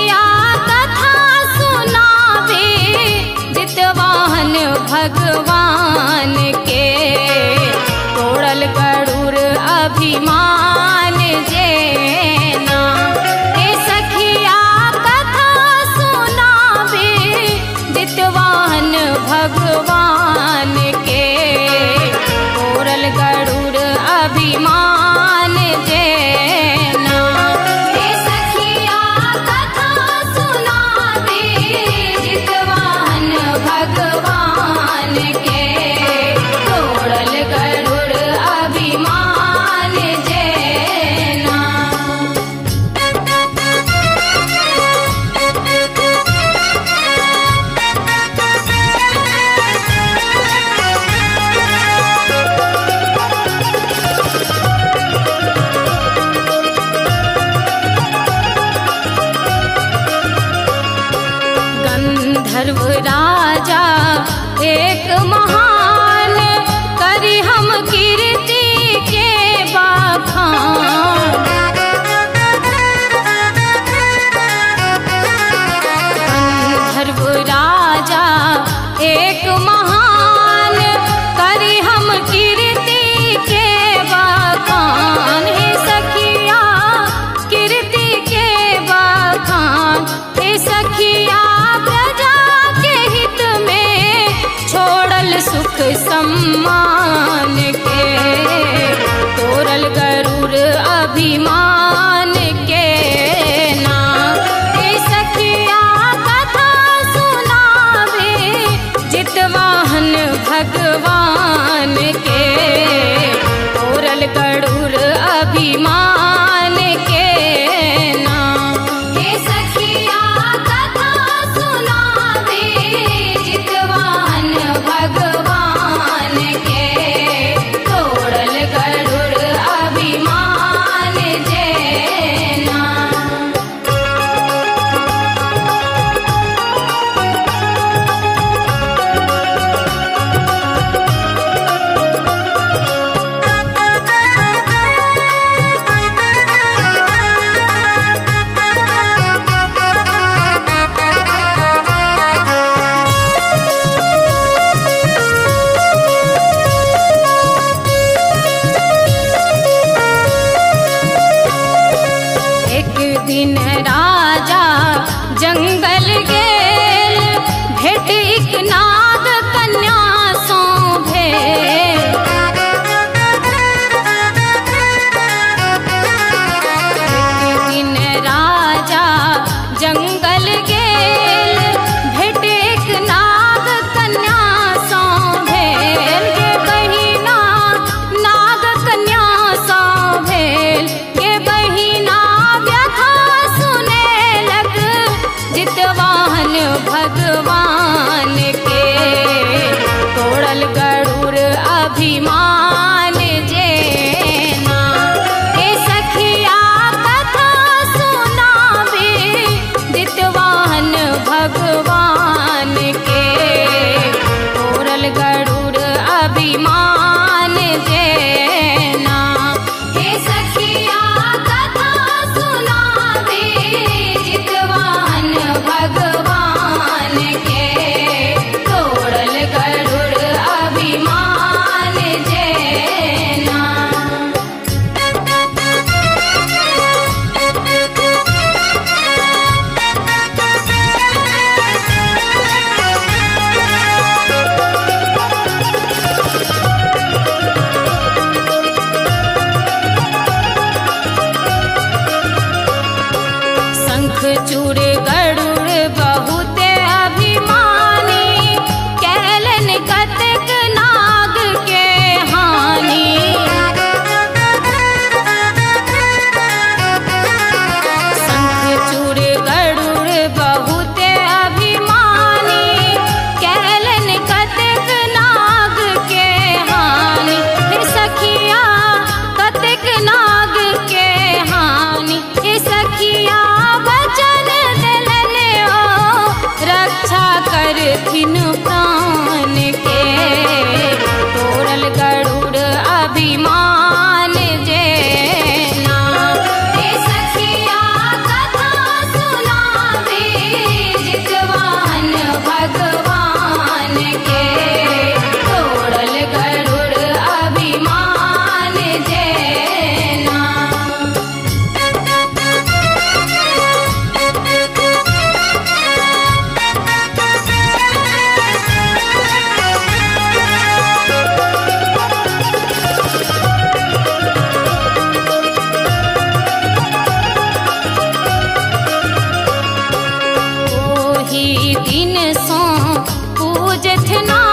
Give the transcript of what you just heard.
सखिया कथा सुनावे जितवाहन भगवान के, तोड़ल गरुड़ अभिमान जेना। हे सखिया कथा सुनावे जितवाहन भगवान के, तोड़ल गरुड़ अभिमान जेना। हे सखिया कथा सुनावे जितवाहन भगवान के, तोड़ल गरुड़ अभिमान जेना। गंधर्व राजा एक महान, करी हम कीर्ति के बखान। गंधर्व राजा एक महान, करी हम कीर्ति के बखान। हे सखिया कीर्ति के बखान। हे सखिया प्रजा के हित में छोड़ल सुख सम्मान के, तोड़ल गरुड़ अभिमान के ना। हे सखिया कथा सुनावे जितवाहन भगवान के, तोड़ल गरुड़ अभिमान के ना। हे सखिया कथा सुनावे जितवाहन भगवान के, तोड़ल गरुड़ अभिमान जेना। एक दिन राजा जंगल गेल, भेट एक नाग कन्या सो भेल। एक दिन राजा जंगल गेल, भेट एक नाग कन्या सो भेल। के बहिना नाग कन्या सो भेल, के बहिना व्यथा सुनेलक जितवाहन भगवान के, तोड़ल गरुड़ अभिमान जेना। हे सखिया कथा सुनावे जितवाहन भगवान के, तोड़ल गरुड़ अभिमान जेना। हे सखिया कथा सुनावे जितवाहन भगवान के, तोड़ल गरुड़ अभिमान जेना। शंख चूड़ गरुड़ बहुते अभिमानी, कैलन कतक नाग के हानि। शंख चूड़ गरुड़ बहुते अभिमानी, कैलन कतक नाग के हानि। हे सखिया कतक नाग के हानि। हे सखिया वचन दिलन ओ पूजथ ना